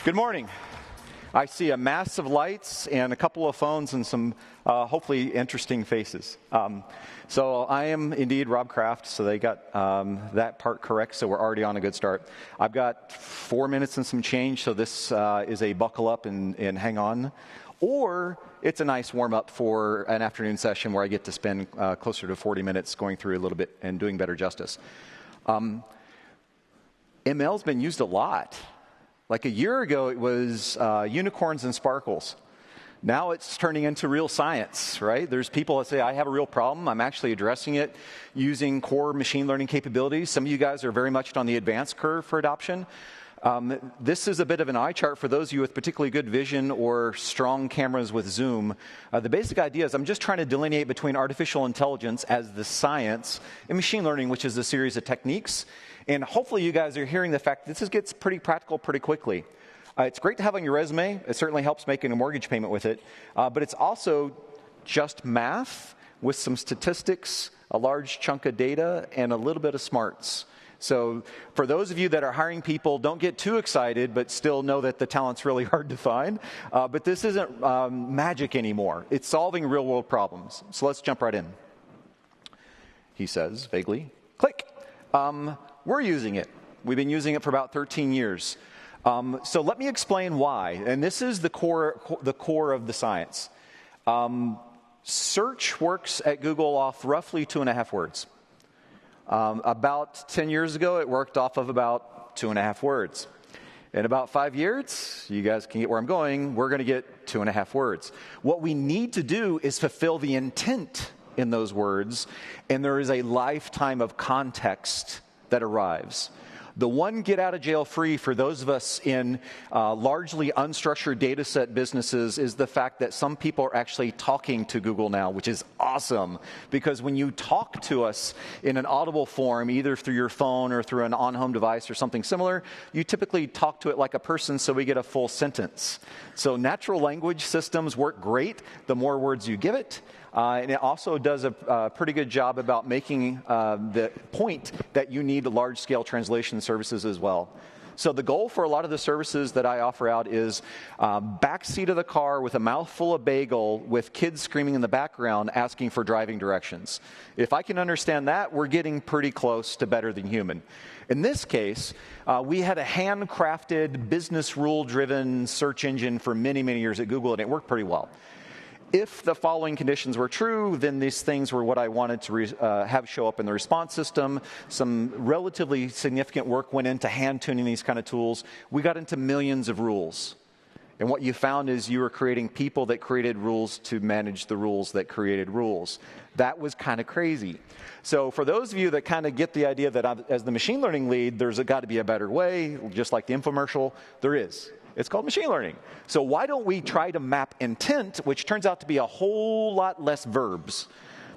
Good morning. I see a mass of lights and a couple of phones and some hopefully interesting faces. So I am indeed Rob Kraft, so they got that part correct, so we're already on a good start. I've got 4 minutes and some change, so this is a buckle up and hang on. Or it's a nice warm-up for an afternoon session where I get to spend closer to 40 minutes going through a little bit and doing better justice. ML's been used a lot. Like a year ago, it was unicorns and sparkles. Now it's turning into real science, right? There's people that say, I have a real problem. I'm actually addressing it using core machine learning capabilities. Some of you guys are very much on the advanced curve for adoption. This is a bit of an eye chart for those of you with particularly good vision or strong cameras with zoom. The basic idea is I'm just trying to delineate between artificial intelligence as the science and machine learning, which is a series of techniques. And hopefully you guys are hearing the fact that this gets pretty practical pretty quickly. It's great to have on your resume. It certainly helps making a mortgage payment with it. But it's also just math with some statistics, a large chunk of data, and a little bit of smarts. So for those of you that are hiring people, don't get too excited, but still know that the talent's really hard to find. But this isn't magic anymore. It's solving real-world problems. So let's jump right in. He says, vaguely, click. We're using it. We've been using it for about 13 years. So let me explain why. And this is the core of the science. Search works at Google off roughly 2.5 words. About 10 years ago, it worked off of about 2.5 words. In about 5 years, you guys can get where I'm going, we're going to get 2.5 words. What we need to do is fulfill the intent in those words, and there is a lifetime of context that arrives. The one get out of jail free for those of us in largely unstructured data set businesses is the fact that some people are actually talking to Google now, which is awesome. Because when you talk to us in an audible form, either through your phone or through an on-home device or something similar, you typically talk to it like a person so we get a full sentence. So natural language systems work great the more words you give it. And it also does a pretty good job about making the point that you need large-scale translation services as well. So the goal for a lot of the services that I offer out is backseat of the car with a mouthful of bagel with kids screaming in the background asking for driving directions. If I can understand that, we're getting pretty close to better than human. In this case, we had a handcrafted, business rule-driven search engine for many, many years at Google, and it worked pretty well. If the following conditions were true, then these things were what I wanted to have show up in the response system. Some relatively significant work went into hand-tuning these kind of tools. We got into millions of rules. And what you found is you were creating people that created rules to manage the rules that created rules. That was kind of crazy. So for those of you that kind of get the idea that as the machine learning lead, there's got to be a better way, just like the infomercial, there is. It's called machine learning. So why don't we try to map intent, which turns out to be a whole lot less verbs.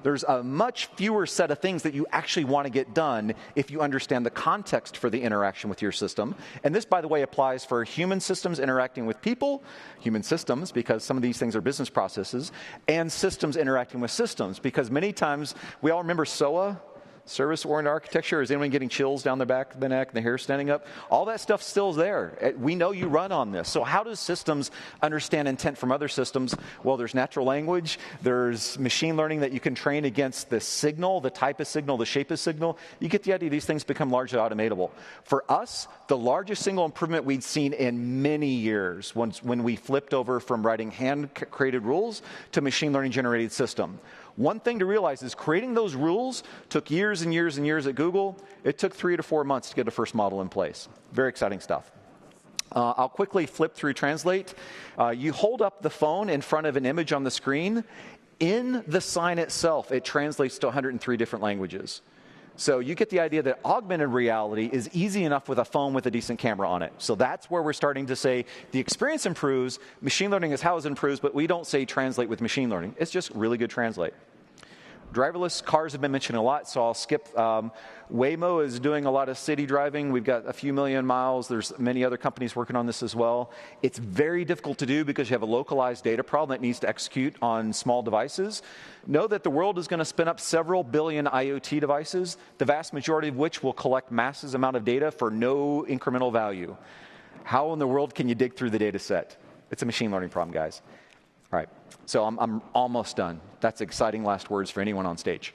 There's a much fewer set of things that you actually want to get done if you understand the context for the interaction with your system. And this, by the way, applies for human systems interacting with people, human systems, because some of these things are business processes, and systems interacting with systems, because many times we all remember SOA, service-oriented architecture. Is anyone getting chills down the back of the neck and the hair standing up? All that stuff still is there. We know you run on this. So how does systems understand intent from other systems? Well, there's natural language. There's machine learning that you can train against the signal, the type of signal, the shape of signal. You get the idea. These things become largely automatable. For us, the largest single improvement we'd seen in many years when we flipped over from writing hand-created rules to machine learning-generated system. One thing to realize is creating those rules took years and years and years at Google. It took 3 to 4 months to get the first model in place. Very exciting stuff. I'll quickly flip through Translate. You hold up the phone in front of an image on the screen. In the sign itself, it translates to 103 different languages. So you get the idea that augmented reality is easy enough with a phone with a decent camera on it. So that's where we're starting to say the experience improves. Machine learning is how it improves, but we don't say translate with machine learning. It's just really good translate. Driverless cars have been mentioned a lot, so I'll skip. Waymo is doing a lot of city driving. We've got a few million miles. There's many other companies working on this as well. It's very difficult to do because you have a localized data problem that needs to execute on small devices. Know that the world is going to spin up several billion IoT devices, the vast majority of which will collect massive amount of data for no incremental value. How in the world can you dig through the data set? It's a machine learning problem, guys. All right, so I'm almost done. That's exciting last words for anyone on stage.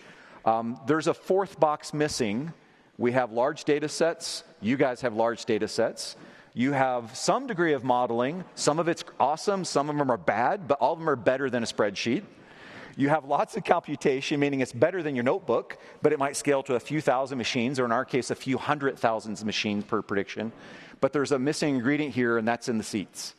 There's a fourth box missing. We have large data sets. You guys have large data sets. You have some degree of modeling. Some of it's awesome. Some of them are bad, but all of them are better than a spreadsheet. You have lots of computation, meaning it's better than your notebook, but it might scale to a few thousand machines, or in our case, a few 100,000 machines per prediction. But there's a missing ingredient here, and that's in the seats.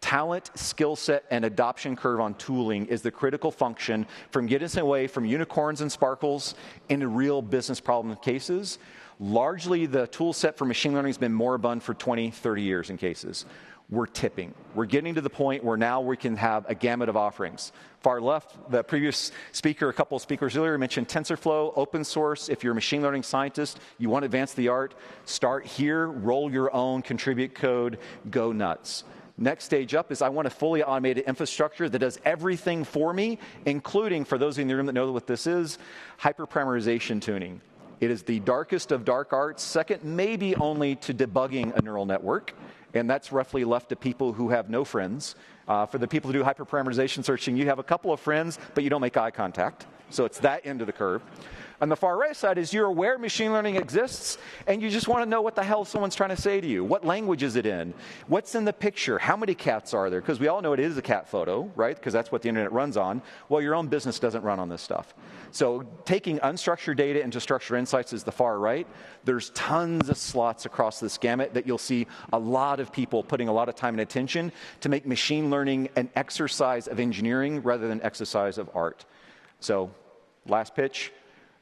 Talent, skill set, and adoption curve on tooling is the critical function from getting us away from unicorns and sparkles into real business problem cases. Largely, the tool set for machine learning has been moribund for 20, 30 years in cases. We're tipping. We're getting to the point where now we can have a gamut of offerings. Far left, the previous speaker, a couple of speakers earlier mentioned TensorFlow, open source. If you're a machine learning scientist, you want to advance the art, start here, roll your own, contribute code, go nuts. Next stage up is I want a fully automated infrastructure that does everything for me, including, for those in the room that know what this is, hyperparameterization tuning. It is the darkest of dark arts, second maybe only to debugging a neural network, and that's roughly left to people who have no friends. For the people who do hyperparameterization searching, you have a couple of friends, but you don't make eye contact. So it's that end of the curve. On the far right side is you're aware machine learning exists, and you just want to know what the hell someone's trying to say to you. What language is it in? What's in the picture? How many cats are there? Because we all know it is a cat photo, right? Because that's what the internet runs on. Well, your own business doesn't run on this stuff. So taking unstructured data into structured insights is the far right. There's tons of slots across this gamut that you'll see a lot of people putting a lot of time and attention to make machine learning an exercise of engineering rather than exercise of art. So last pitch.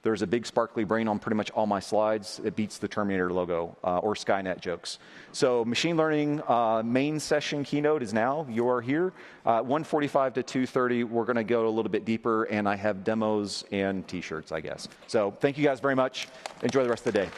There's a big sparkly brain on pretty much all my slides. It beats the Terminator logo or Skynet jokes. So machine learning main session keynote is now. You are here. 1:45 to 2:30, we're going to go a little bit deeper, and I have demos and T-shirts, I guess. So thank you guys very much. Enjoy the rest of the day.